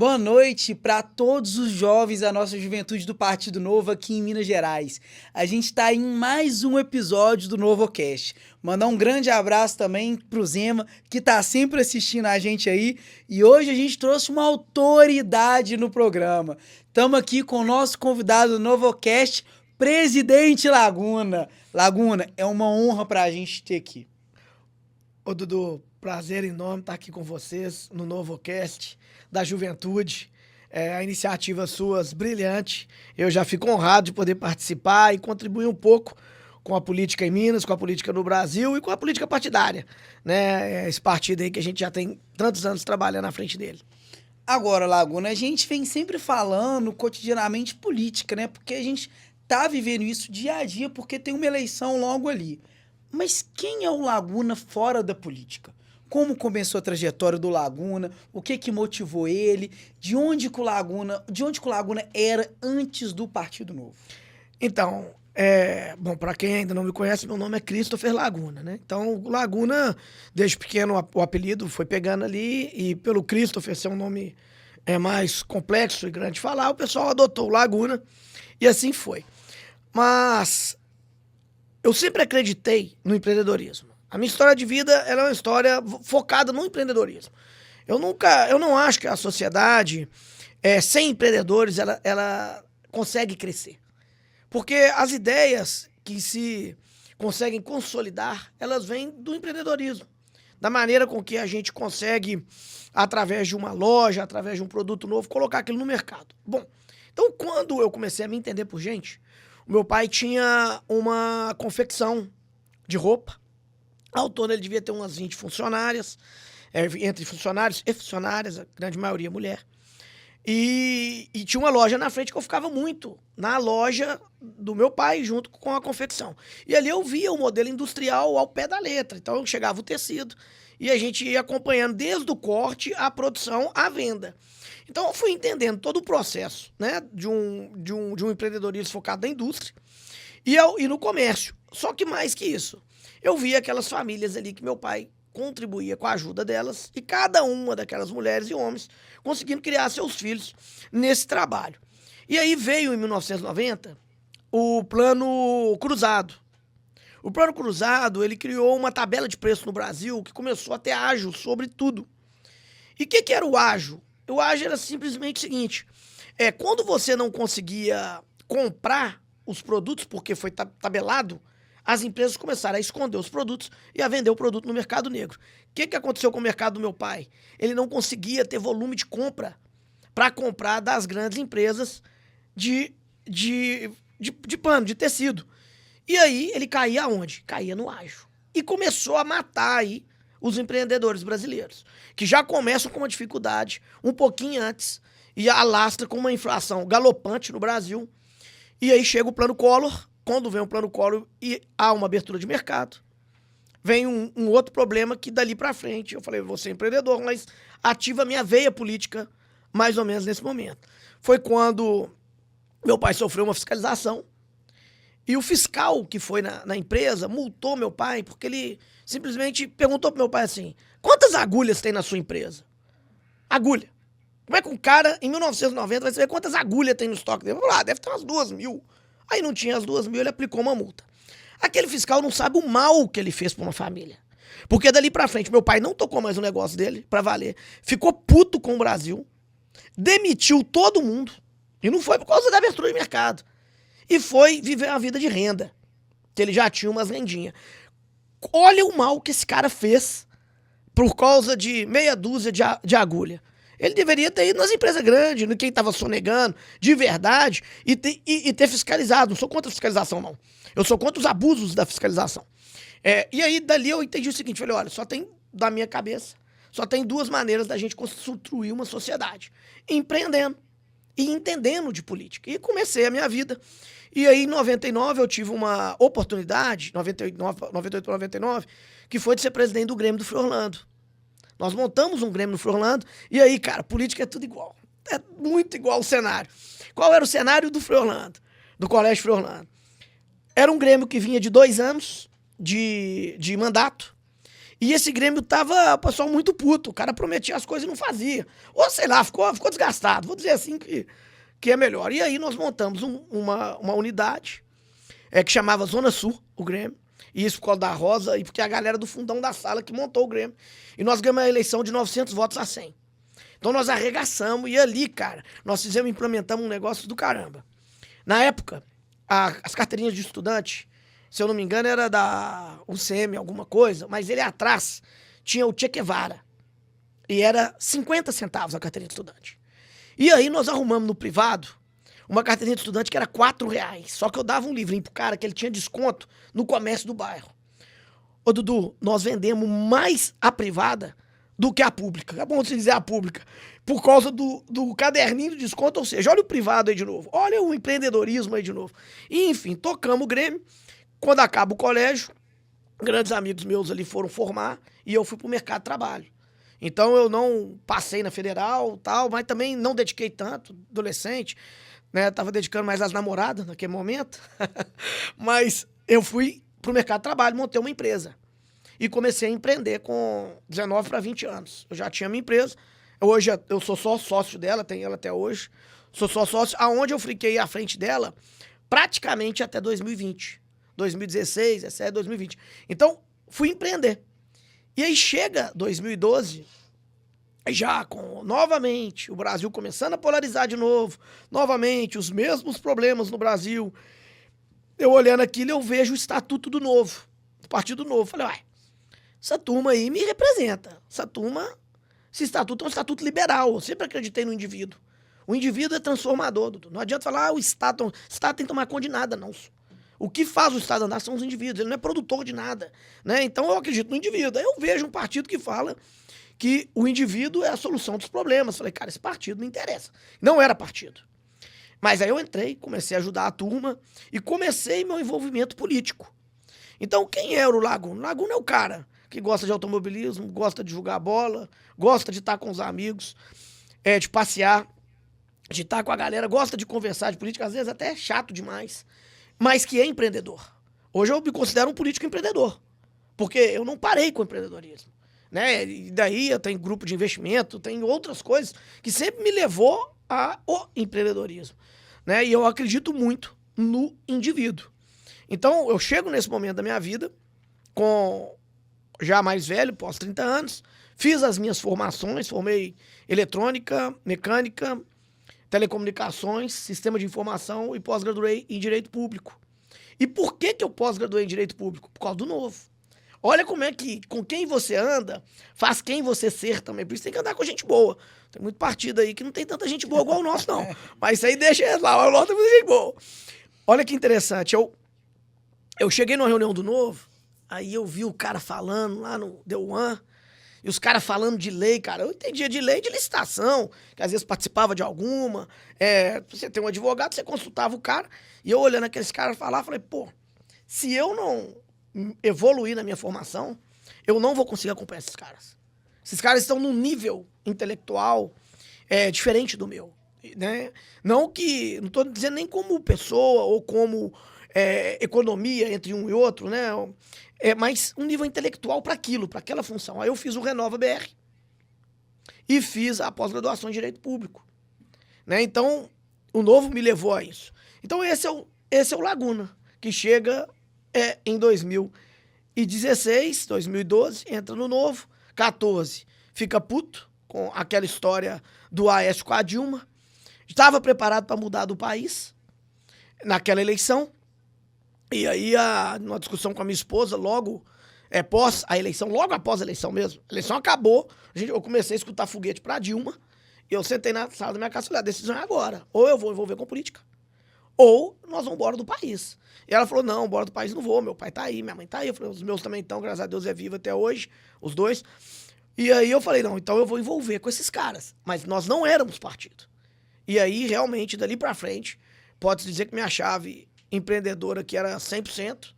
Boa noite para todos os jovens da nossa juventude do Partido Novo aqui em Minas Gerais. A gente está em mais um episódio do NovoCast. Mandar um grande abraço também pro Zema, que está sempre assistindo a gente aí. E hoje a gente trouxe uma autoridade no programa. Estamos aqui com o nosso convidado do NovoCast, Presidente Laguna. Laguna, é uma honra para a gente ter aqui. Ô Dudu, prazer enorme estar aqui com vocês no NovoCast da Juventude. A iniciativa suas brilhante. Eu já fico honrado de poder participar e contribuir um pouco com a política em Minas, com a política no Brasil e com a política partidária, né? Esse partido aí que a gente já tem tantos anos trabalhando à frente dele. Agora, Laguna, a gente vem sempre falando cotidianamente política, né? Porque a gente tá vivendo isso dia a dia porque tem uma eleição logo ali. Mas quem é o Laguna fora da política? Como começou a trajetória do Laguna? O que motivou ele? De onde que o Laguna era antes do Partido Novo? Então, bom, para quem ainda não me conhece, meu nome é Christopher Laguna, né? Então, o Laguna, desde pequeno, o apelido foi pegando ali, e pelo Christopher ser um nome mais complexo e grande de falar, o pessoal adotou o Laguna, e assim foi. Mas eu sempre acreditei no empreendedorismo. A minha história de vida ela é uma história focada no empreendedorismo. Eu não acho que a sociedade, sem empreendedores, ela consegue crescer. Porque as ideias que se conseguem consolidar, elas vêm do empreendedorismo. Da maneira com que a gente consegue, através de uma loja, através de um produto novo, colocar aquilo no mercado. Bom, então quando eu comecei a me entender por gente, o meu pai tinha uma confecção de roupa. Ao todo ele devia ter umas 20 funcionárias, entre funcionários e funcionárias, a grande maioria mulher. E tinha uma loja na frente que eu ficava muito, na loja do meu pai, junto com a confecção. E ali eu via o modelo industrial ao pé da letra. Então chegava o tecido e a gente ia acompanhando desde o corte, a produção, à venda. Então eu fui entendendo todo o processo, né, de um empreendedorismo focado na indústria e no comércio. Só que mais que isso, eu via aquelas famílias ali que meu pai contribuía com a ajuda delas e cada uma daquelas mulheres e homens conseguindo criar seus filhos nesse trabalho. E aí veio em 1990 o Plano Cruzado. O Plano Cruzado, ele criou uma tabela de preço no Brasil que começou a ter ágio sobre tudo. E o que era o ágio? O ágio era simplesmente o seguinte, quando você não conseguia comprar os produtos porque foi tabelado, as empresas começaram a esconder os produtos e a vender o produto no mercado negro. O que aconteceu com o mercado do meu pai? Ele não conseguia ter volume de compra para comprar das grandes empresas de pano, de tecido. E aí ele caía aonde? Caía no ágio. E começou a matar aí os empreendedores brasileiros, que já começam com uma dificuldade um pouquinho antes e alastra com uma inflação galopante no Brasil. E aí chega o Plano Collor. Quando vem o Plano Collor e há uma abertura de mercado, vem um outro problema que dali pra frente, eu falei, vou ser empreendedor, mas ativa a minha veia política mais ou menos nesse momento. Foi quando meu pai sofreu uma fiscalização e o fiscal que foi na empresa multou meu pai porque ele simplesmente perguntou pro meu pai assim, quantas agulhas tem na sua empresa? Agulha. Como é que um cara, em 1990, vai saber quantas agulhas tem no estoque dele? Vamos lá, deve ter umas 2.000. Aí não tinha as 2.000, ele aplicou uma multa. Aquele fiscal não sabe o mal que ele fez pra uma família. Porque dali pra frente, meu pai não tocou mais o negócio dele, pra valer. Ficou puto com o Brasil. Demitiu todo mundo. E não foi por causa da abertura de mercado. E foi viver uma vida de renda. Que ele já tinha umas rendinhas. Olha o mal que esse cara fez por causa de meia dúzia de agulha. Ele deveria ter ido nas empresas grandes, no quem estava sonegando, de verdade, e ter fiscalizado. Não sou contra a fiscalização, não. Eu sou contra os abusos da fiscalização. E aí, dali eu entendi o seguinte, falei, olha, só tem, da minha cabeça, só tem duas maneiras da gente construir uma sociedade. Empreendendo e entendendo de política. E comecei a minha vida. E aí, em 99, eu tive uma oportunidade, 98 para 99, que foi de ser presidente do Grêmio do Frei Orlando. Nós montamos um Grêmio no Frei Orlando, e aí, cara, política é tudo igual. É muito igual o cenário. Qual era o cenário do Frei Orlando, do Colégio Frei Orlando? Era um Grêmio que vinha de 2 anos de mandato, E esse Grêmio tava, o pessoal, muito puto. O cara prometia as coisas e não fazia. Ou sei lá, ficou desgastado. Vou dizer assim que é melhor. E aí nós montamos uma unidade que chamava Zona Sul, o Grêmio. E isso por causa da Rosa e porque a galera do fundão da sala que montou o Grêmio. E nós ganhamos a eleição de 900 votos a 100. Então nós arregaçamos. E ali, cara, nós implementamos um negócio do caramba. Na época, as carteirinhas de estudante, se eu não me engano, era da UCM, alguma coisa, mas ele atrás tinha o Che Guevara. E era 50 centavos a carteirinha de estudante. E aí nós arrumamos no privado uma carteirinha de estudante que era R$4. Só que eu dava um livrinho pro cara que ele tinha desconto no comércio do bairro. Ô, Dudu, nós vendemos mais a privada do que a pública. É bom você dizer a pública. Por causa do caderninho de desconto, ou seja, olha o privado aí de novo. Olha o empreendedorismo aí de novo. E, enfim, tocamos o Grêmio. Quando acaba o colégio, grandes amigos meus ali foram formar e eu fui pro mercado de trabalho. Então eu não passei na federal, tal, mas também não dediquei tanto, adolescente, né? Tava dedicando mais às namoradas naquele momento. Mas eu fui pro mercado de trabalho, montei uma empresa. E comecei a empreender com 19 para 20 anos. Eu já tinha minha empresa. Hoje eu sou só sócio dela, tenho ela até hoje. Sou só sócio, aonde eu fiquei à frente dela praticamente até 2020. 2016, 17, 2020. Então, fui empreender. E aí chega 2012, já com, novamente, o Brasil começando a polarizar de novo, novamente, os mesmos problemas no Brasil. Eu olhando aquilo, eu vejo o Estatuto do Novo, do Partido Novo. Falei, uai, essa turma aí me representa. Esse estatuto é um estatuto liberal. Eu sempre acreditei no indivíduo. O indivíduo é transformador, Dudu. Não adianta falar, o Estado tem que tomar conta de nada, não. O que faz o Estado andar são os indivíduos, ele não é produtor de nada, né? Então eu acredito no indivíduo. Aí eu vejo um partido que fala que o indivíduo é a solução dos problemas. Falei, cara, esse partido me interessa. Não era partido. Mas aí eu entrei, comecei a ajudar a turma e comecei meu envolvimento político. Então quem era o Laguna? O Laguna é o cara que gosta de automobilismo, gosta de jogar bola, gosta de estar com os amigos, de passear, de estar com a galera, gosta de conversar de política, às vezes até é chato demais, mas que é empreendedor. Hoje eu me considero um político empreendedor, porque eu não parei com o empreendedorismo, né? E daí eu tenho grupo de investimento, tenho outras coisas que sempre me levou ao empreendedorismo, né? E eu acredito muito no indivíduo. Então eu chego nesse momento da minha vida, com já mais velho, pós 30 anos, fiz as minhas formações, formei eletrônica, mecânica, telecomunicações, sistema de informação e pós-graduei em Direito Público. E por que eu pós-graduei em Direito Público? Por causa do Novo. Olha como é que, com quem você anda, faz quem você ser também. Por isso tem que andar com gente boa. Tem muito partido aí que não tem tanta gente boa igual o nosso, não. Mas isso aí deixa lá, o nosso tem muita gente boa. Olha que interessante, eu cheguei numa reunião do Novo, aí eu vi o cara falando lá no The One, e os caras falando de lei, cara. Eu entendia de lei de licitação, que às vezes participava de alguma. Você tem um advogado, você consultava o cara. E eu olhando aqueles caras falar, falei, pô, se eu não evoluir na minha formação, eu não vou conseguir acompanhar esses caras. Esses caras estão num nível intelectual diferente do meu, né? Não tô dizendo nem como pessoa ou como economia entre um e outro, né? Mas um nível intelectual para aquilo, para aquela função. Aí eu fiz o Renova BR e fiz a pós-graduação em Direito Público, né? Então, o Novo me levou a isso. Então, esse é o Laguna, que chega em 2016, 2012, entra no Novo, 14, fica puto com aquela história do Aécio com a Dilma, estava preparado para mudar do país naquela eleição. E aí, numa discussão com a minha esposa, logo após a eleição, logo após a eleição mesmo, a eleição acabou, eu comecei a escutar foguete pra Dilma, e eu sentei na sala da minha casa e falei, a decisão é agora, ou eu vou envolver com política, ou nós vamos embora do país. E ela falou, não, embora do país não vou, meu pai tá aí, minha mãe tá aí, eu falei, os meus também estão, graças a Deus é vivo até hoje, os dois. E aí eu falei, não, então eu vou envolver com esses caras, mas nós não éramos partido. E aí, realmente, dali pra frente, pode-se dizer que minha chave empreendedora, que era 100%,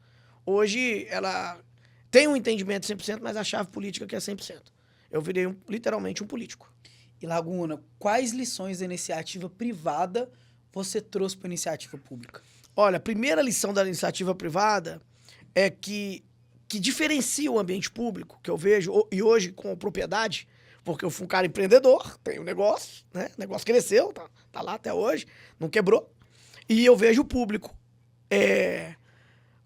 hoje ela tem um entendimento de 100%, mas a chave política que é 100%. Eu virei literalmente um político. E Laguna, quais lições da iniciativa privada você trouxe para a iniciativa pública? Olha, a primeira lição da iniciativa privada é que que diferencia o ambiente público, que eu vejo, e hoje com propriedade, porque eu fui um cara empreendedor, tenho um negócio, né? O negócio cresceu, tá lá até hoje, não quebrou. E eu vejo o público.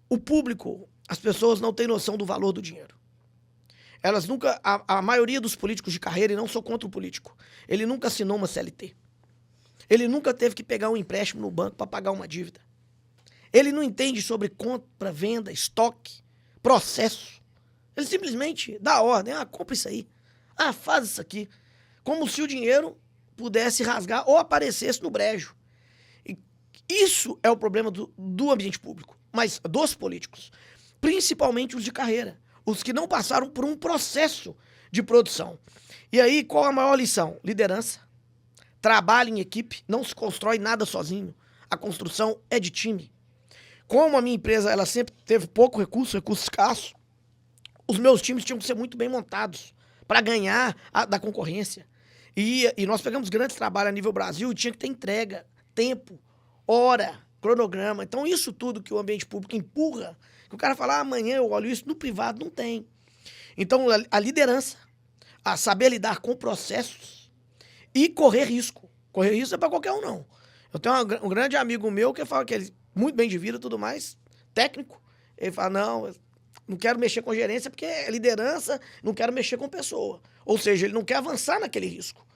O público, as pessoas não têm noção do valor do dinheiro. Elas nunca, a maioria dos políticos de carreira, e não sou contra o político, ele nunca assinou uma CLT. Ele nunca teve que pegar um empréstimo no banco para pagar uma dívida. Ele não entende sobre compra, venda, estoque, processo. Ele simplesmente dá ordem, compra isso aí. Faz isso aqui. Como se o dinheiro pudesse rasgar ou aparecesse no brejo. E isso é o problema do ambiente público, mas dos políticos. Principalmente os de carreira. Os que não passaram por um processo de produção. E aí, qual a maior lição? Liderança. Trabalho em equipe. Não se constrói nada sozinho. A construção é de time. Como a minha empresa ela sempre teve pouco recurso escasso, os meus times tinham que ser muito bem montados para ganhar da concorrência. E nós pegamos grandes trabalhos a nível Brasil e tinha que ter entrega, tempo, hora, cronograma. Então isso tudo que o ambiente público empurra, que o cara fala, amanhã eu olho isso, no privado não tem. Então a liderança, a saber lidar com processos e correr risco. Correr risco é para qualquer um, não. Eu tenho um grande amigo meu que fala que ele muito bem de vida e tudo mais, técnico. Ele fala, não quero mexer com gerência porque é liderança, não quero mexer com pessoa. Ou seja, ele não quer avançar naquele risco.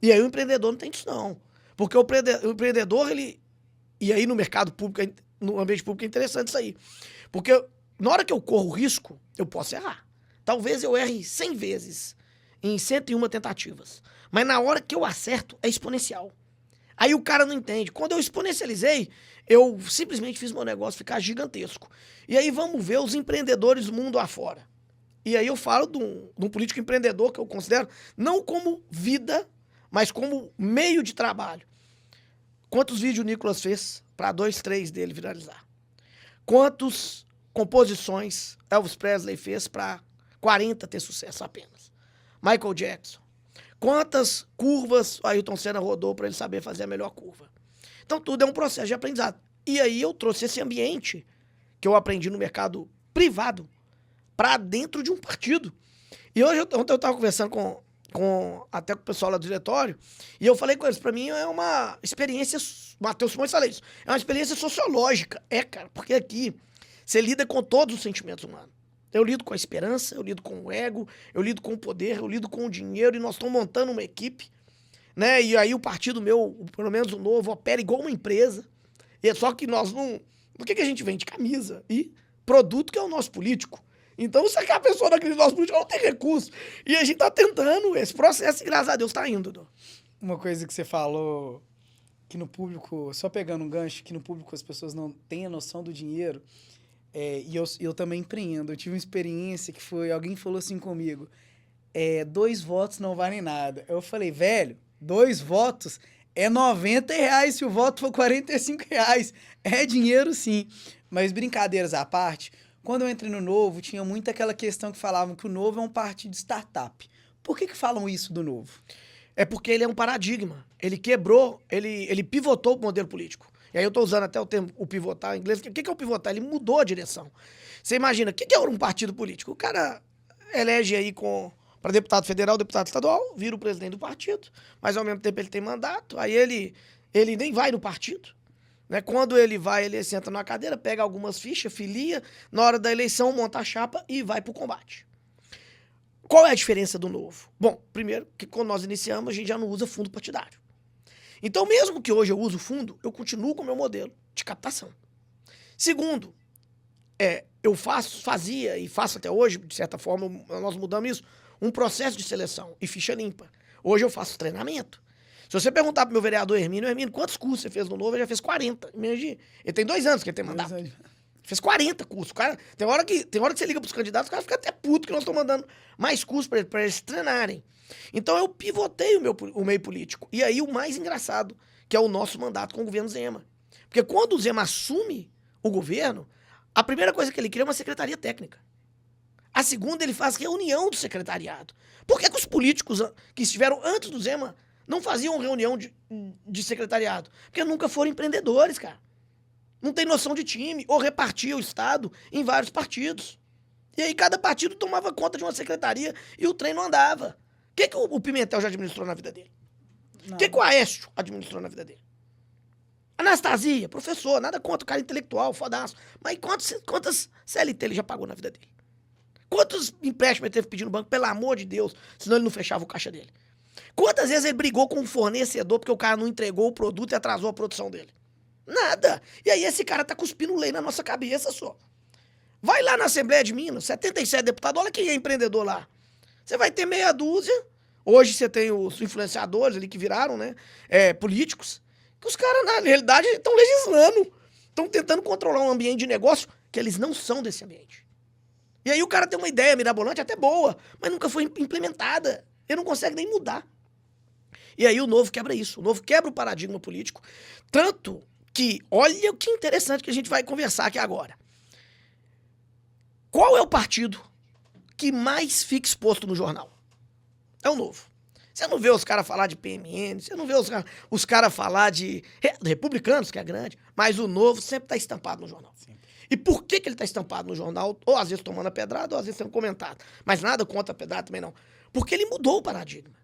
E aí o empreendedor não tem isso, não. Porque o empreendedor, e aí no mercado público, no ambiente público é interessante isso aí. Porque na hora que eu corro risco, eu posso errar. Talvez eu erre 100 vezes em 101 tentativas. Mas na hora que eu acerto, é exponencial. Aí o cara não entende. Quando eu exponencializei, eu simplesmente fiz meu negócio ficar gigantesco. E aí vamos ver os empreendedores mundo afora. E aí eu falo de um político empreendedor que eu considero não como vida, mas como meio de trabalho. Quantos vídeos o Nicolas fez para 2, 3 dele viralizar? Quantas composições Elvis Presley fez para 40 ter sucesso apenas? Michael Jackson. Quantas curvas o Ayrton Senna rodou para ele saber fazer a melhor curva? Então tudo é um processo de aprendizado. E aí eu trouxe esse ambiente que eu aprendi no mercado privado para dentro de um partido. E ontem eu estava conversando até com o pessoal lá do diretório, e eu falei com eles, para mim é uma experiência, Matheus Simões fala isso, é uma experiência sociológica. Cara, porque aqui você lida com todos os sentimentos humanos. Eu lido com a esperança, eu lido com o ego, eu lido com o poder, eu lido com o dinheiro, e nós estamos montando uma equipe, né? E aí o partido meu, pelo menos o Novo, opera igual uma empresa. E é só que nós não... O que a gente vende? Camisa e produto, que é o nosso político. Então, se a pessoa daquele nosso político não tem recurso. E a gente tá tentando esse processo, e graças a Deus tá indo, Dô. Uma coisa que você falou, que no público, só pegando um gancho, que no público as pessoas não têm a noção do dinheiro. E eu também empreendo. Eu tive uma experiência que foi... Alguém falou assim comigo, 2 votos não valem nada. Eu falei, velho, 2 votos é R$90 se o voto for R$45. É dinheiro, sim. Mas brincadeiras à parte, quando eu entrei no Novo, tinha muito aquela questão que falavam que o Novo é um partido de startup. Por que falam isso do Novo? É porque ele é um paradigma. Ele quebrou, ele pivotou o modelo político. E aí eu estou usando até o termo, o pivotar em inglês. O que é o pivotar? Ele mudou a direção. Você imagina, o que é um partido político? O cara elege aí para deputado federal, deputado estadual, vira o presidente do partido, mas ao mesmo tempo ele tem mandato, aí ele nem vai no partido. Né? Quando ele vai, ele senta numa cadeira, pega algumas fichas, filia, na hora da eleição monta a chapa e vai para o combate. Qual é a diferença do Novo? Bom, primeiro, que quando nós iniciamos, a gente já não usa fundo partidário. Então, mesmo que hoje eu use o fundo, eu continuo com o meu modelo de captação. Segundo, eu fazia e faço até hoje, de certa forma, nós mudamos isso, um processo de seleção e ficha limpa. Hoje eu faço treinamento. Se você perguntar pro meu vereador Hermínio, quantos cursos você fez no Novo? Ele já fez 40. Ele tem 2 anos que ele tem mandato. Fez 40 cursos. Cara, tem hora que você liga pros candidatos, o cara fica até puto que nós estamos mandando mais cursos para eles treinarem. Então eu pivotei o meio político. E aí o mais engraçado, que é o nosso mandato com o governo Zema. Porque quando o Zema assume o governo, a primeira coisa que ele cria é uma secretaria técnica. A segunda, ele faz reunião do secretariado. Por que os políticos que estiveram antes do Zema não faziam reunião de secretariado? Porque nunca foram empreendedores, cara. Não tem noção de time, ou repartia o Estado em vários partidos. E aí cada partido tomava conta de uma secretaria e o trem não andava. O que o Pimentel já administrou na vida dele? O que o Aécio administrou na vida dele? Anastasia, professor, nada contra o cara intelectual, fodaço. Mas quantas CLT ele já pagou na vida dele? Quantos empréstimos ele teve pedindo no banco, pelo amor de Deus, senão ele não fechava o caixa dele? Quantas vezes ele brigou com um fornecedor porque o cara não entregou o produto e atrasou a produção dele? Nada. E aí esse cara tá cuspindo lei na nossa cabeça só. Vai lá na Assembleia de Minas, 77 deputados, olha quem é empreendedor lá. Você vai ter meia dúzia. Hoje você tem os influenciadores ali que viraram, né, políticos, que os caras, na realidade, estão legislando. Estão tentando controlar um ambiente de negócio que eles não são desse ambiente. E aí o cara tem uma ideia mirabolante, até boa, mas nunca foi implementada. Ele não consegue nem mudar. E aí o Novo quebra isso. O Novo quebra o paradigma político. Tanto que, olha o que interessante que a gente vai conversar aqui agora. Qual é o partido que mais fica exposto no jornal? É o Novo. Você não vê os caras falar de PMN, você não vê os caras falar de republicanos, que é grande, mas o Novo sempre está estampado no jornal. Sempre. E por que ele está estampado no jornal? Ou às vezes tomando a pedrada, ou às vezes sendo comentado. Mas nada contra a pedrada também não. Porque ele mudou o paradigma.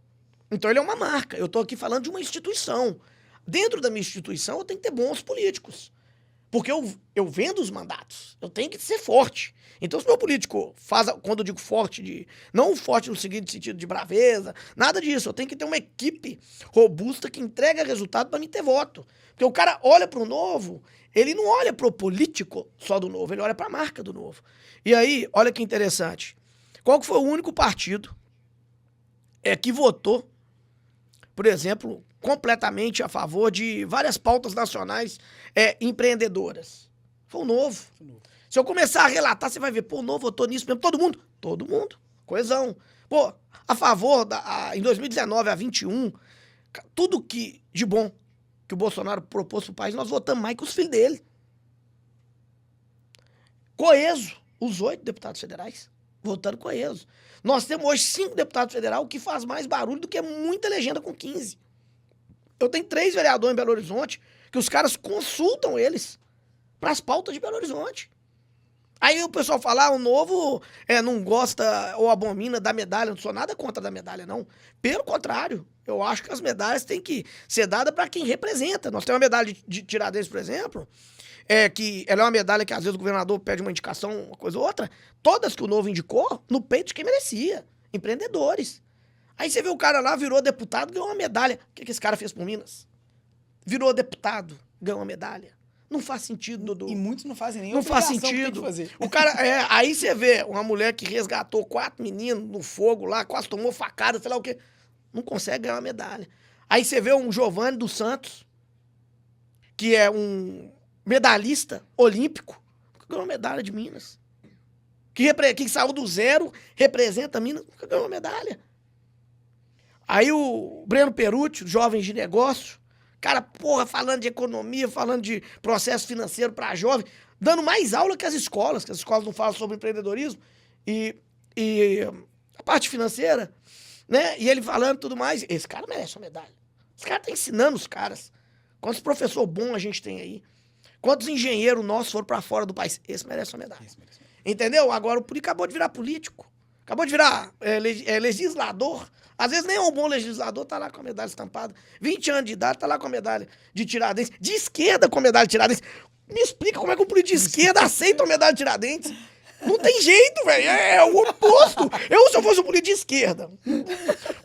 Então ele é uma marca. Eu estou aqui falando de uma instituição. Dentro da minha instituição eu tenho que ter bons políticos. Porque eu vendo os mandatos. Eu tenho que ser forte. Então se o meu político faz, quando eu digo forte, não forte no seguinte sentido de braveza, nada disso. Eu tenho que ter uma equipe robusta que entrega resultado para mim ter voto. Porque o cara olha para o Novo, ele não olha para o político só do Novo, ele olha para a marca do Novo. E aí, olha que interessante. Qual que foi o único partido que votou, por exemplo, completamente a favor de várias pautas nacionais empreendedoras? Foi o Novo. Se eu começar a relatar, você vai ver, pô, o Novo votou nisso mesmo. Todo mundo? Todo mundo. Coesão. Pô, a favor, em 2019 a 21, tudo que de bom que o Bolsonaro propôs pro país, nós votamos mais que os filhos dele. Coeso, os 8 deputados federais, votando coeso. Nós temos hoje 5 deputados federais, o que faz mais barulho do que muita legenda com 15. Eu tenho 3 vereadores em Belo Horizonte, que os caras consultam eles para as pautas de Belo Horizonte. Aí o pessoal fala, o Novo não gosta ou abomina da medalha. Não sou nada contra da medalha, não. Pelo contrário, eu acho que as medalhas têm que ser dadas para quem representa. Nós temos uma medalha de Tiradentes, por exemplo, que ela é uma medalha que às vezes o governador pede uma indicação, uma coisa ou outra. Todas que o Novo indicou, no peito de quem merecia. Empreendedores. Aí você vê o cara lá, virou deputado, ganhou uma medalha. O que esse cara fez por Minas? Virou deputado, ganhou uma medalha. Não faz sentido, Dudu. E muitos não fazem nem Não faz sentido. O cara, aí você vê uma mulher que resgatou 4 meninos no fogo lá, quase tomou facada, sei lá o quê. Não consegue ganhar uma medalha. Aí você vê um Giovanni dos Santos, que é um medalhista olímpico, que ganhou uma medalha de Minas. Que saiu do zero, representa Minas, nunca ganhou uma medalha. Aí o Breno Perucci, jovem de negócio, cara, porra, falando de economia, falando de processo financeiro para jovem, dando mais aula que as escolas não falam sobre empreendedorismo e a parte financeira, né? E ele falando tudo mais. Esse cara merece uma medalha. Esse cara tá ensinando os caras. Quantos professor bom a gente tem aí? Quantos engenheiros nossos foram para fora do país? Esse merece uma medalha. Entendeu? Agora o político acabou de virar político. Acabou de virar legislador. Às vezes nem é um bom legislador, tá lá com a medalha estampada. 20 anos de idade, tá lá com a medalha de Tiradentes. De esquerda com a medalha de Tiradentes. Me explica como é que um político de esquerda aceita a medalha de Tiradentes. Não tem jeito, velho. É o oposto. Se eu fosse um político de esquerda,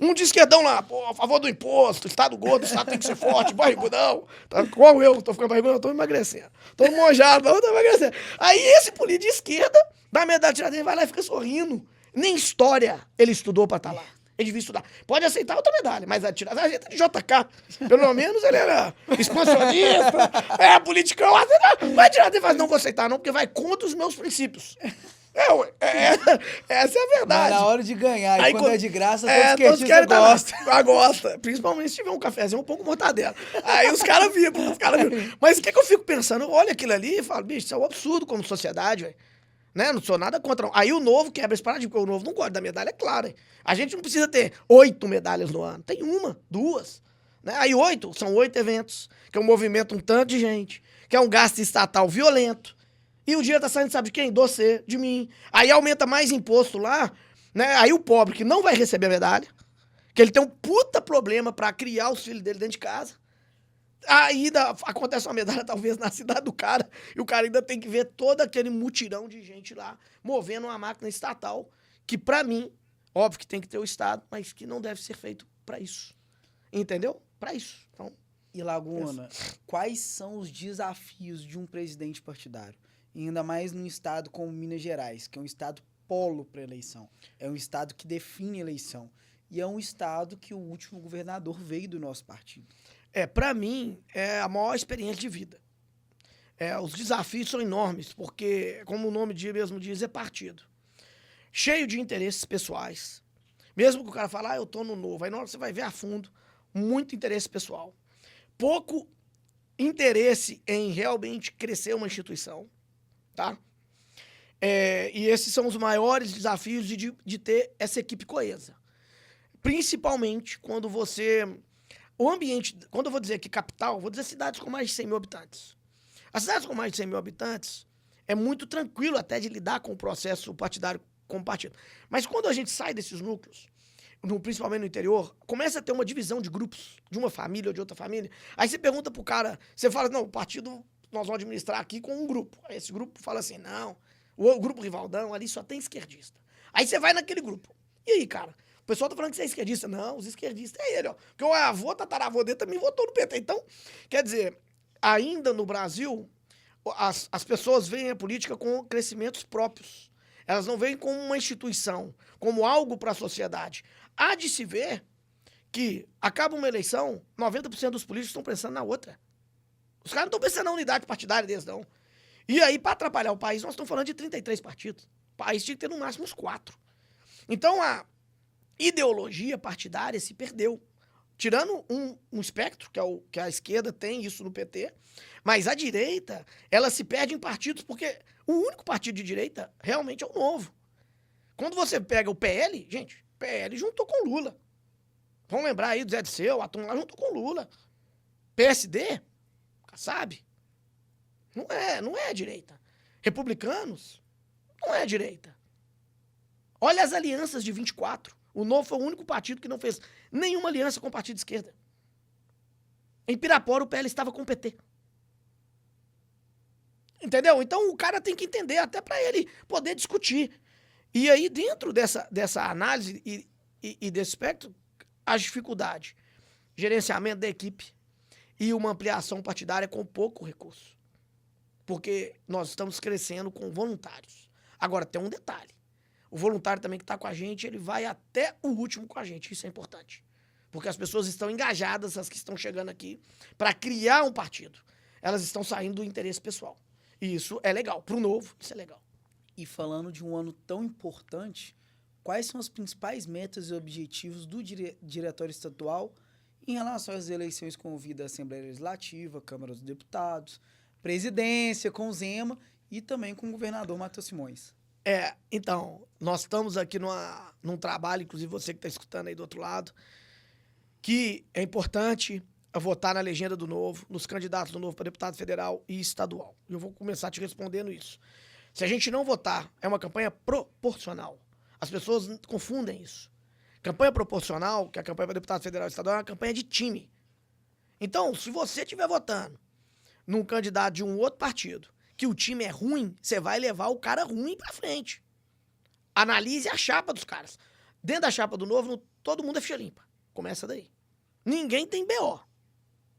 um de esquerdão lá, pô, a favor do imposto, Estado gordo, o Estado tem que ser forte, barrigudão. Tá igual eu, tô ficando barrigudão, tô emagrecendo. Tô mojado, tô emagrecendo. Aí esse político de esquerda dá medalha de Tiradentes, vai lá e fica sorrindo. Nem história ele estudou pra estar lá. Ele devia estudar. Pode aceitar outra medalha, mas a gente é de JK. Pelo menos ele era expansionista, politicão. Vai tirar, faz, não vou aceitar não, porque vai contra os meus princípios. Essa é a verdade. Mas na hora de ganhar, aí, e quando é de graça, todos querem gostam. Gosta. Principalmente se tiver um cafezinho, um pouco mortadela. Aí os caras vibram, Mas o que eu fico pensando? Olha aquilo ali e falo, bicho, isso é um absurdo como sociedade, velho. Né? Não sou nada contra. Aí o Novo quebra esse paradigma, porque o Novo não gosta da medalha, é claro. Hein? A gente não precisa ter 8 medalhas no ano. Tem 1, 2. Né? Aí 8, são 8 eventos, que é um movimento um tanto de gente, que é um gasto estatal violento. E o dinheiro tá saindo, sabe de quem? De você, de mim. Aí aumenta mais imposto lá, né? Aí o pobre que não vai receber a medalha, que ele tem um puta problema pra criar os filhos dele dentro de casa. Aí acontece uma medalha, talvez, na cidade do cara, e o cara ainda tem que ver todo aquele mutirão de gente lá, movendo uma máquina estatal, que pra mim, óbvio que tem que ter o Estado, mas que não deve ser feito pra isso. Entendeu? Pra isso. Então, E Laguna, quais são os desafios de um presidente partidário? E ainda mais num estado como Minas Gerais, que é um estado polo para eleição. É um estado que define eleição. E é um estado que o último governador veio do nosso partido. pra mim, é a maior experiência de vida. Os desafios são enormes, porque, como o nome mesmo diz, é partido. Cheio de interesses pessoais. Mesmo que o cara fale, eu tô no Novo, aí na hora você vai ver a fundo, muito interesse pessoal. Pouco interesse em realmente crescer uma instituição, tá? E esses são os maiores desafios de ter essa equipe coesa. Principalmente quando o ambiente, quando eu vou dizer aqui capital, vou dizer cidades com mais de 100 mil habitantes. As cidades com mais de 100 mil habitantes é muito tranquilo até de lidar com o processo partidário como partido. Mas quando a gente sai desses núcleos, principalmente no interior, começa a ter uma divisão de grupos, de uma família ou de outra família. Aí você pergunta pro cara, você fala, não, o partido nós vamos administrar aqui com um grupo. Aí esse grupo fala assim, não, o grupo Rivaldão ali só tem esquerdista. Aí você vai naquele grupo. E aí, cara? O pessoal tá falando que você é esquerdista. Não, os esquerdistas é ele, ó. Porque o avô, tataravô dele também votou no PT. Então, quer dizer, ainda no Brasil, as pessoas veem a política com crescimentos próprios. Elas não veem como uma instituição, como algo para a sociedade. Há de se ver que acaba uma eleição, 90% dos políticos estão pensando na outra. Os caras não estão pensando na unidade partidária deles, não. E aí, para atrapalhar o país, nós estamos falando de 33 partidos. O país tinha que ter no máximo uns 4. Então, a ideologia partidária se perdeu. Tirando um espectro, que a esquerda tem isso no PT, mas a direita, ela se perde em partidos, porque o único partido de direita realmente é o Novo. Quando você pega o PL, gente, o PL juntou com Lula. Vamos lembrar aí do Zé Disseu, a turma lá juntou com Lula. PSD, sabe? Não é a direita. Republicanos, não é a direita. Olha as alianças de 24. O Novo foi o único partido que não fez nenhuma aliança com o partido de esquerda. Em Pirapora, o PL estava com o PT. Entendeu? Então, o cara tem que entender, até para ele poder discutir. E aí, dentro dessa análise e desse espectro, as dificuldades. Gerenciamento da equipe e uma ampliação partidária com pouco recurso. Porque nós estamos crescendo com voluntários. Agora, tem um detalhe. O voluntário também que está com a gente, ele vai até o último com a gente. Isso é importante. Porque as pessoas estão engajadas, as que estão chegando aqui, para criar um partido. Elas estão saindo do interesse pessoal. E isso é legal. Para o Novo, isso é legal. E falando de um ano tão importante, quais são as principais metas e objetivos do Diretório Estadual em relação às eleições com vida à Assembleia Legislativa, Câmara dos Deputados, Presidência com o Zema e também com o governador Matheus Simões? Então, nós estamos aqui num trabalho, inclusive você que está escutando aí do outro lado, que é importante votar na legenda do Novo, nos candidatos do Novo para deputado federal e estadual. Eu vou começar te respondendo isso. Se a gente não votar, é uma campanha proporcional. As pessoas confundem isso. Campanha proporcional, que é a campanha para deputado federal e estadual, é uma campanha de time. Então, se você estiver votando num candidato de um outro partido, que o time é ruim, você vai levar o cara ruim pra frente. Analise a chapa dos caras. Dentro da chapa do Novo, todo mundo é ficha limpa. Começa daí. Ninguém tem BO.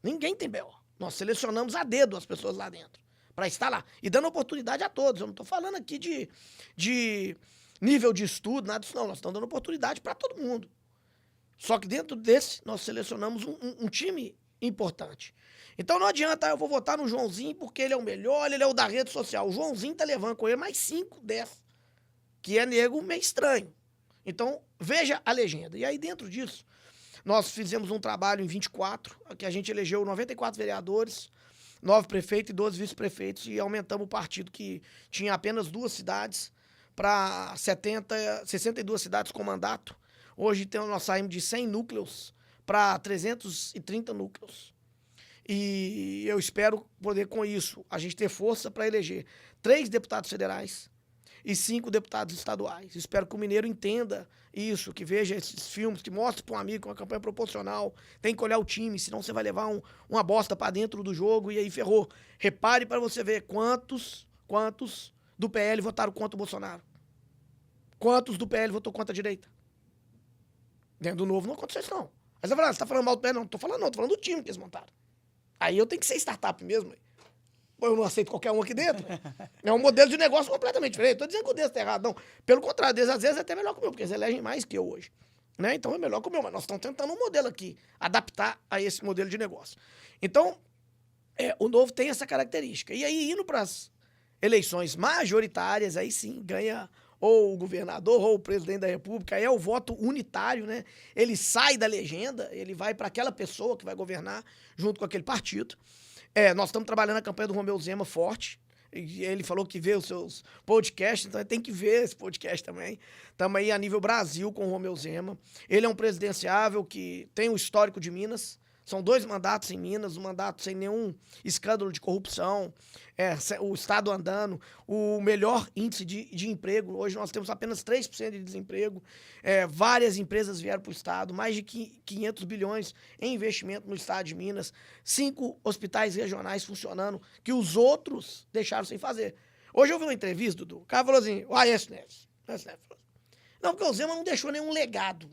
Ninguém tem BO. Nós selecionamos a dedo as pessoas lá dentro para estar lá. E dando oportunidade a todos. Eu não estou falando aqui de nível de estudo, nada disso não. Nós estamos dando oportunidade para todo mundo. Só que dentro desse, nós selecionamos um time importante. Então não adianta, eu vou votar no Joãozinho porque ele é o melhor, ele é o da rede social. O Joãozinho tá levando com ele mais 5, 10, que é nego meio estranho. Então, veja a legenda. E aí, dentro disso, nós fizemos um trabalho em 24, que a gente elegeu 94 vereadores, 9 prefeitos e 12 vice-prefeitos, e aumentamos o partido que tinha apenas 2 cidades para 62 cidades com mandato. Hoje nós saímos de 100 núcleos para 330 núcleos. E eu espero poder, com isso, a gente ter força para eleger 3 deputados federais e 5 deputados estaduais. Espero que o mineiro entenda isso, que veja esses filmes, que mostre para um amigo que uma campanha proporcional, tem que olhar o time, senão você vai levar uma bosta para dentro do jogo e aí ferrou. Repare para você ver quantos do PL votaram contra o Bolsonaro. Quantos do PL votou contra a direita? Dentro do Novo não aconteceu isso, não. Mas você tá falando mal do PL? Não, tô falando do time que eles montaram. Aí eu tenho que ser startup mesmo. Eu não aceito qualquer um aqui dentro. É um modelo de negócio completamente diferente. Tô dizendo que o deles tá errado, não. Pelo contrário, deles às vezes é até melhor que o meu, porque eles elegem mais que eu hoje. Né? Então é melhor que o meu, mas nós estamos tentando um modelo aqui, adaptar a esse modelo de negócio. Então, o Novo tem essa característica. E aí, indo para as eleições majoritárias, aí sim, ganha ou o governador ou o presidente da República, aí é o voto unitário, né? Ele sai da legenda, ele vai para aquela pessoa que vai governar junto com aquele partido. Nós estamos trabalhando a campanha do Romeu Zema forte. E ele falou que vê os seus podcasts, então ele tem que ver esse podcast também. Estamos aí a nível Brasil com o Romeu Zema. Ele é um presidenciável que tem um histórico de Minas. São 2 mandatos em Minas, um mandato sem nenhum escândalo de corrupção, o Estado andando, o melhor índice de emprego. Hoje nós temos apenas 3% de desemprego. Várias empresas vieram para o Estado, mais de 500 bilhões em investimento no Estado de Minas, 5 hospitais regionais funcionando, que os outros deixaram sem fazer. Hoje eu vi uma entrevista, Dudu, o cara falou assim, o Aécio Neves. Não, porque o Zema não deixou nenhum legado.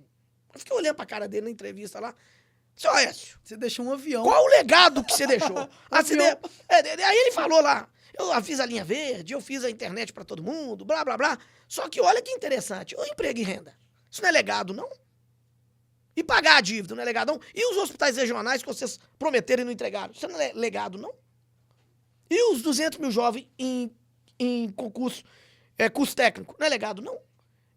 Eu fiquei olhando para a cara dele na entrevista lá. Seu Aécio, você deixou um avião. Qual o legado que você deixou? Aí ele falou lá, eu fiz a linha verde, eu fiz a internet pra todo mundo, blá, blá, blá. Só que olha que interessante, o emprego e renda, isso não é legado, não? E pagar a dívida, não é legado, não? E os hospitais regionais que vocês prometeram e não entregaram, isso não é legado, não? E os 200 mil jovens em concurso, curso técnico, não é legado, não?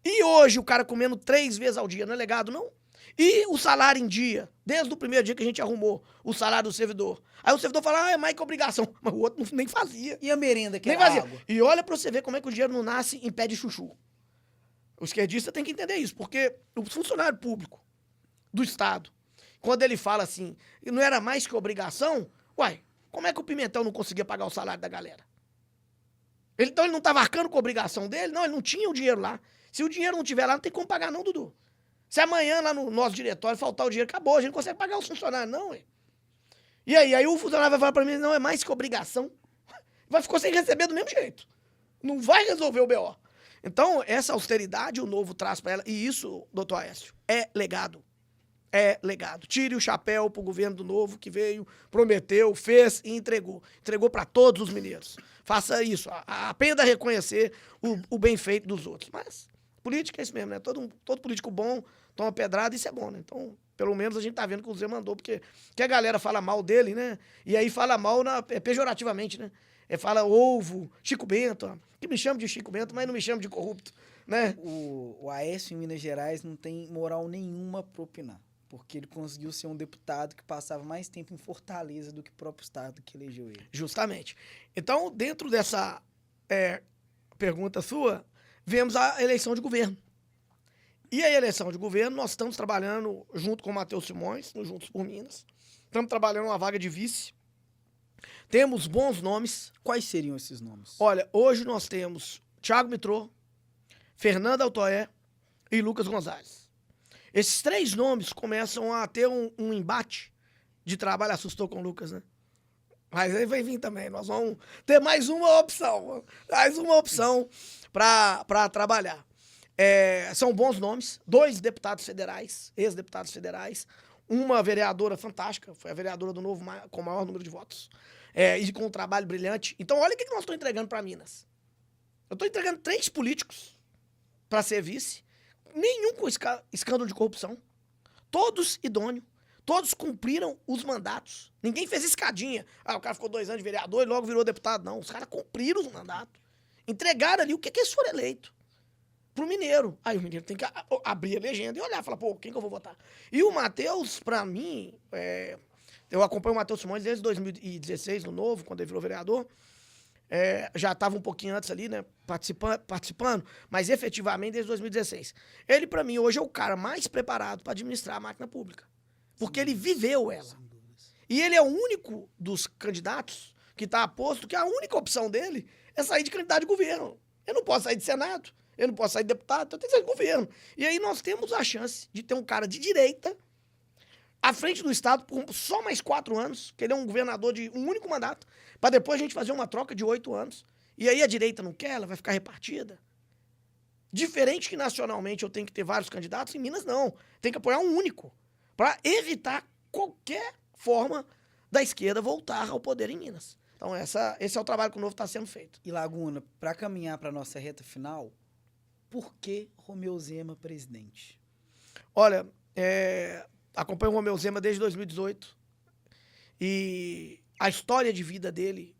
E hoje o cara comendo 3 vezes ao dia, não é legado, não? E o salário em dia, desde o primeiro dia que a gente arrumou o salário do servidor. Aí o servidor fala, é mais que obrigação. Mas o outro nem fazia. E a merenda que nem era fazia. água? E olha pra você ver como é que o dinheiro não nasce em pé de chuchu. O esquerdista tem que entender isso, porque o funcionário público do Estado, quando ele fala assim, não era mais que obrigação, como é que o Pimentel não conseguia pagar o salário da galera? Então ele não estava arcando com a obrigação dele? Não, ele não tinha o dinheiro lá. Se o dinheiro não tiver lá, não tem como pagar não, Dudu. Se amanhã lá no nosso diretório faltar o dinheiro, acabou, a gente não consegue pagar os funcionários, não, ué. E aí o funcionário vai falar pra mim, não, é mais que obrigação. Vai ficar sem receber do mesmo jeito. Não vai resolver o BO. Então, essa austeridade o Novo traz pra ela, e isso, doutor Aécio, é legado. É legado. Tire o chapéu pro governo do Novo, que veio, prometeu, fez e entregou. Entregou pra todos os mineiros. Faça isso. Aprenda a reconhecer o bem feito dos outros. Mas política é isso mesmo, né? Todo político bom toma pedrada e isso é bom, né? Então, pelo menos a gente tá vendo que o Zé mandou, porque que a galera fala mal dele, né? E aí fala mal pejorativamente, né? Fala ovo, Chico Bento, ó, que me chama de Chico Bento, mas não me chama de corrupto, né? O Aécio em Minas Gerais não tem moral nenhuma pra opinar, porque ele conseguiu ser um deputado que passava mais tempo em Fortaleza do que o próprio estado que elegeu ele. Justamente. Então, dentro dessa pergunta sua, vemos a eleição de governo. E a eleição de governo, nós estamos trabalhando junto com o Matheus Simões, no Juntos por Minas. Estamos trabalhando uma vaga de vice. Temos bons nomes. Quais seriam esses nomes? Olha, hoje nós temos Thiago Mitrô, Fernanda Altoé e Lucas Gonzalez. Esses 3 nomes começam a ter um embate de trabalho. Assustou com o Lucas, né? Mas aí vai vir também. Nós vamos ter mais uma opção. Mais uma opção para trabalhar. São bons nomes. 2 deputados federais, ex-deputados federais. Uma vereadora fantástica, foi a vereadora do Novo com o maior número de votos. E com um trabalho brilhante. Então, olha o que nós estamos entregando para Minas. Eu estou entregando 3 políticos para ser vice. Nenhum com escândalo de corrupção. Todos idôneos. Todos cumpriram os mandatos. Ninguém fez escadinha. O cara ficou 2 anos de vereador e logo virou deputado. Não, os caras cumpriram os mandatos. Entregaram ali o que eles foram eleitos. Pro mineiro. Aí o mineiro tem que abrir a legenda e olhar. Falar, quem que eu vou votar? E o Matheus, pra mim, eu acompanho o Matheus Simões desde 2016, no Novo, quando ele virou vereador. Já estava um pouquinho antes ali, né, participando, mas efetivamente desde 2016. Ele, pra mim, hoje é o cara mais preparado para administrar a máquina pública. Porque ele viveu ela. E ele é o único dos candidatos que está aposto que a única opção dele é sair de candidato de governo. Eu não posso sair de Senado, eu não posso sair de deputado, então eu tenho que sair de governo. E aí nós temos a chance de ter um cara de direita à frente do Estado por só mais 4 anos, que ele é um governador de um único mandato, para depois a gente fazer uma troca de 8 anos. E aí a direita não quer, ela vai ficar repartida. Diferente que nacionalmente eu tenho que ter vários candidatos, em Minas não. Tem que apoiar um único, para evitar qualquer forma da esquerda voltar ao poder em Minas. Então esse é o trabalho que o Novo está sendo feito. E Laguna, para caminhar para nossa reta final, por que Romeu Zema presidente? Olha, acompanho o Romeu Zema desde 2018 e a história de vida dele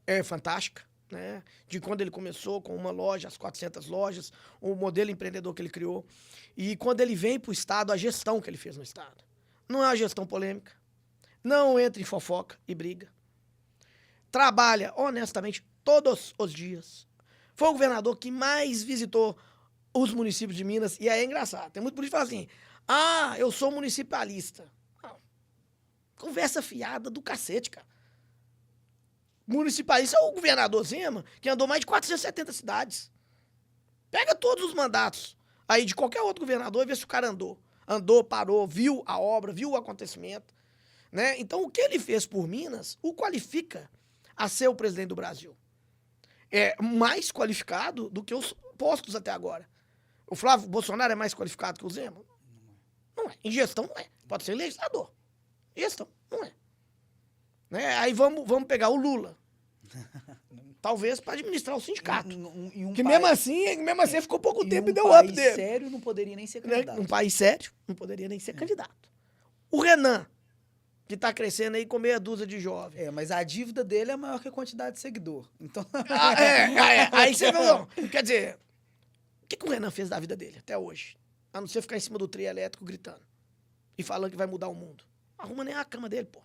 é fantástica, né? De quando ele começou com uma loja, as 400 lojas, o modelo empreendedor que ele criou e quando ele vem para o Estado, a gestão que ele fez no Estado. Não é uma gestão polêmica, não entra em fofoca e briga. Trabalha honestamente todos os dias. Foi o governador que mais visitou os municípios de Minas. E aí é engraçado. Tem muito político que fala assim, eu sou municipalista. Não. Conversa fiada do cacete, cara. Municipalista é o governador Zema, que andou mais de 470 cidades. Pega todos os mandatos aí de qualquer outro governador e vê se o cara andou. Andou, parou, viu a obra, viu o acontecimento. Né? Então, o que ele fez por Minas o qualifica a ser o presidente do Brasil. É mais qualificado do que os postos até agora. O Flávio Bolsonaro é mais qualificado que o Zema? Não é. Em gestão, não é. Pode ser legislador. Em gestão, não é. Né? Aí vamos pegar o Lula. Talvez para administrar o sindicato. Que mesmo assim ficou pouco tempo e deu up dele. Um país sério não poderia nem ser candidato. Um país sério não poderia nem ser candidato. O Renan, que tá crescendo aí com meia dúzia de jovens. Mas a dívida dele é maior que a quantidade de seguidor. Então... Aí você não. Quer dizer, o que o Renan fez da vida dele até hoje? A não ser ficar em cima do trio elétrico gritando e falando que vai mudar o mundo. Arruma nem a cama dele, pô.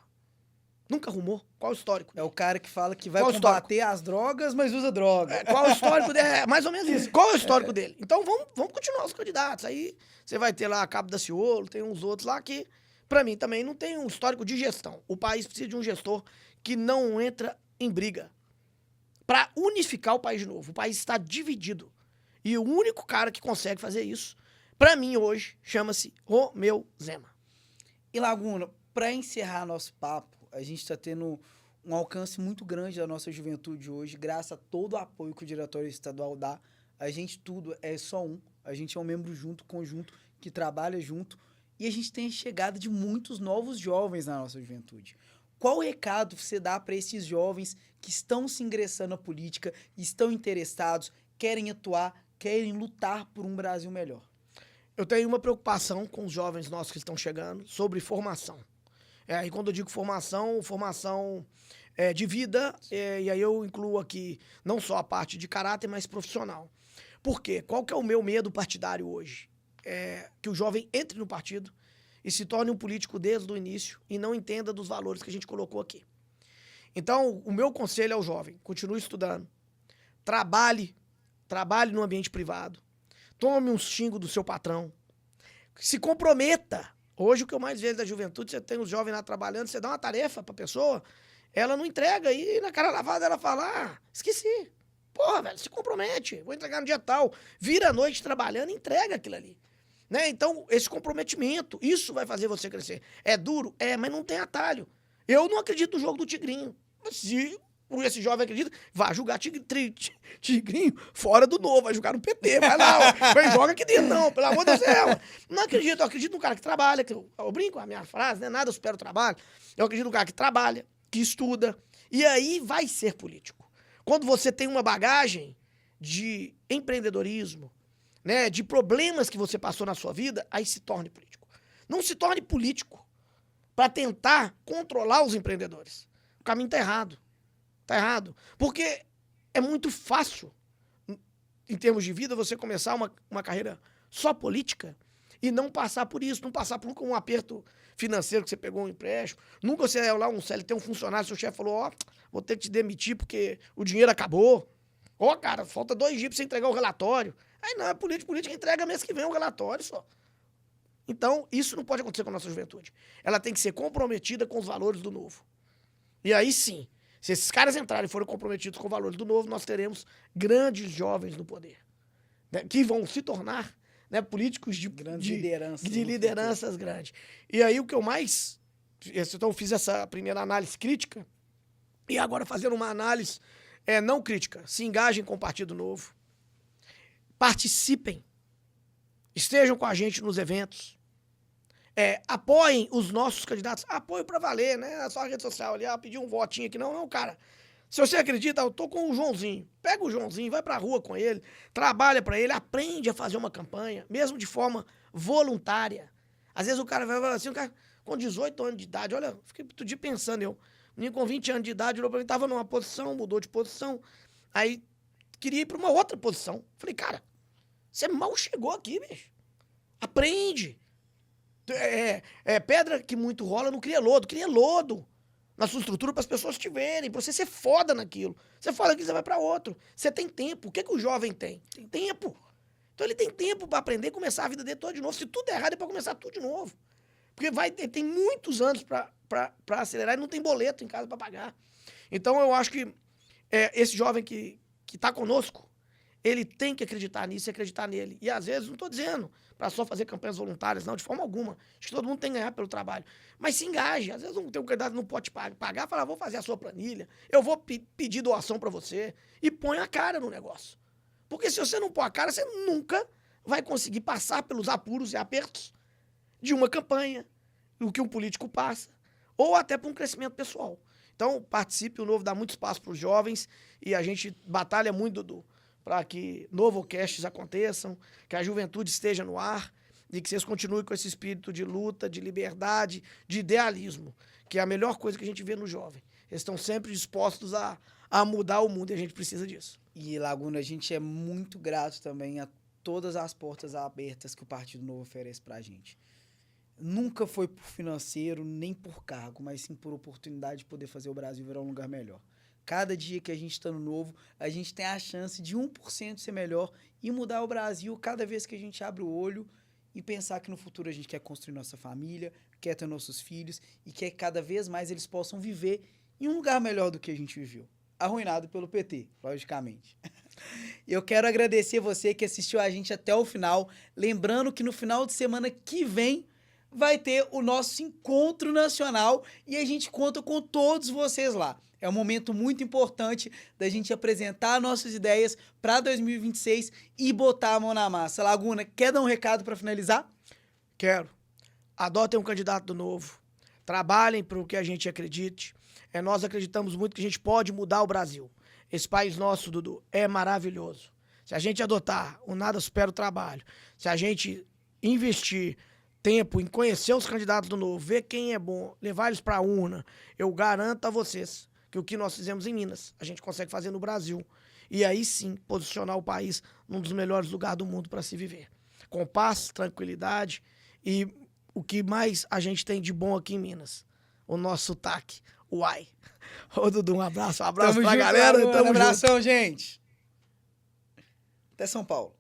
Nunca arrumou. Qual o histórico dele? É o cara que fala que vai combater as drogas, mas usa droga. Qual o histórico dele? É mais ou menos isso. Qual é o histórico dele? Então vamos continuar os candidatos. Aí você vai ter lá a Cabo Daciolo, tem uns outros lá que, pra mim, também não tem um histórico de gestão. O país precisa de um gestor que não entra em briga pra unificar o país de novo. O país está dividido. E o único cara que consegue fazer isso, pra mim hoje, chama-se Romeu Zema. E Laguna, pra encerrar nosso papo, a gente está tendo um alcance muito grande da nossa juventude hoje, graças a todo o apoio que o Diretório Estadual dá. A gente tudo é só um. A gente é um membro junto, conjunto, que trabalha junto. E a gente tem a chegada de muitos novos jovens na nossa juventude. Qual o recado você dá para esses jovens que estão se ingressando na política, estão interessados, querem atuar, querem lutar por um Brasil melhor? Eu tenho uma preocupação com os jovens nossos que estão chegando sobre formação. E quando eu digo formação de vida, e aí eu incluo aqui não só a parte de caráter, mas profissional. Por quê? Qual que é o meu medo partidário hoje? Que o jovem entre no partido e se torne um político desde o início e não entenda dos valores que a gente colocou aqui. Então, o meu conselho ao jovem, continue estudando, trabalhe no ambiente privado, tome um xingo do seu patrão, se comprometa. Hoje, o que eu mais vejo da juventude, você tem os jovens lá trabalhando, você dá uma tarefa pra pessoa, ela não entrega, e na cara lavada ela fala, esqueci. Porra, velho, se compromete, vou entregar no dia tal. Vira a noite trabalhando, entrega aquilo ali. Né? Então, esse comprometimento, isso vai fazer você crescer. É duro? mas não tem atalho. Eu não acredito no jogo do Tigrinho. Se esse jovem acredita, vai jogar Tigrinho fora do Novo, vai jogar no PT, vai lá, vai joga aqui dentro, não, pelo amor de Deus. Não acredito, eu acredito no cara que trabalha, eu brinco com a minha frase, né? Nada eu supera o trabalho. Eu acredito no cara que trabalha, que estuda, e aí vai ser político. Quando você tem uma bagagem de empreendedorismo, né, de problemas que você passou na sua vida, aí se torne político. Não se torne político para tentar controlar os empreendedores. O caminho tá errado. Tá errado. Porque é muito fácil, em termos de vida, você começar uma carreira só política e não passar por isso, não passar por um aperto financeiro que você pegou um empréstimo. Nunca você é lá um CLT, um funcionário, seu chefe falou, vou ter que te demitir porque o dinheiro acabou. Cara, falta 2 dias pra você entregar o relatório. Aí não, é política entrega mês que vem o relatório só. Então, isso não pode acontecer com a nossa juventude. Ela tem que ser comprometida com os valores do novo. E aí sim, se esses caras entrarem e forem comprometidos com os valores do novo, nós teremos grandes jovens no poder, né, que vão se tornar, né, políticos de lideranças grandes. E aí o que eu mais... Então eu fiz essa primeira análise crítica, e agora fazendo uma análise não crítica. Se engajem com o Partido Novo, participem, estejam com a gente nos eventos, apoiem os nossos candidatos, apoio pra valer, né? É só a rede social ali, pedir um votinho aqui. Não, cara. Se você acredita, eu tô com o Joãozinho. Pega o Joãozinho, vai pra rua com ele, trabalha pra ele, aprende a fazer uma campanha, mesmo de forma voluntária. Às vezes o cara vai falar assim, o cara com 18 anos de idade, olha, fiquei todo dia pensando, menino com 20 anos de idade, olhou pra mim, tava numa posição, mudou de posição, aí queria ir pra uma outra posição. Falei, cara, você mal chegou aqui, bicho. Aprende. Pedra que muito rola não cria lodo. Cria lodo na sua estrutura para as pessoas te verem, para você ser foda naquilo. Você foda aqui, você vai para outro. Você tem tempo. O que o jovem tem? Tem tempo. Então ele tem tempo para aprender e começar a vida dele toda de novo. Se tudo der errado, é para começar tudo de novo. Porque tem muitos anos para acelerar e não tem boleto em casa para pagar. Então eu acho que esse jovem que está conosco, ele tem que acreditar nisso e acreditar nele. E às vezes, não estou dizendo para só fazer campanhas voluntárias, não, de forma alguma. Acho que todo mundo tem que ganhar pelo trabalho. Mas se engaje. Às vezes tem um candidato que não pode pagar, fala, vou fazer a sua planilha, eu vou pedir doação para você. E põe a cara no negócio. Porque se você não pôr a cara, você nunca vai conseguir passar pelos apuros e apertos de uma campanha, do que um político passa, ou até para um crescimento pessoal. Então, participe, o Novo dá muito espaço para os jovens e a gente batalha muito, Dudu, para que novocasts aconteçam, que a juventude esteja no ar e que vocês continuem com esse espírito de luta, de liberdade, de idealismo, que é a melhor coisa que a gente vê no jovem. Eles estão sempre dispostos a mudar o mundo e a gente precisa disso. E, Laguna, a gente é muito grato também a todas as portas abertas que o Partido Novo oferece para a gente. Nunca foi por financeiro, nem por cargo, mas sim por oportunidade de poder fazer o Brasil virar um lugar melhor. Cada dia que a gente está no Novo, a gente tem a chance de 1% ser melhor e mudar o Brasil cada vez que a gente abre o olho e pensar que no futuro a gente quer construir nossa família, quer ter nossos filhos e quer que cada vez mais eles possam viver em um lugar melhor do que a gente viveu. Arruinado pelo PT, logicamente. Eu quero agradecer você que assistiu a gente até o final. Lembrando que no final de semana que vem vai ter o nosso encontro nacional e a gente conta com todos vocês lá. É um momento muito importante da gente apresentar nossas ideias para 2026 e botar a mão na massa. Laguna, quer dar um recado para finalizar? Quero. Adotem um candidato do Novo. Trabalhem para o que a gente acredite. Nós acreditamos muito que a gente pode mudar o Brasil. Esse país nosso, Dudu, é maravilhoso. Se a gente adotar o nada supera o trabalho, se a gente investir tempo em conhecer os candidatos do Novo, ver quem é bom, levar eles para a urna, eu garanto a vocês que o que nós fizemos em Minas, a gente consegue fazer no Brasil. E aí sim, posicionar o país num dos melhores lugares do mundo para se viver. Com paz, tranquilidade e o que mais a gente tem de bom aqui em Minas. O nosso sotaque. Uai. Ô, Dudu, um abraço pra galera. Um abração, gente. Até São Paulo.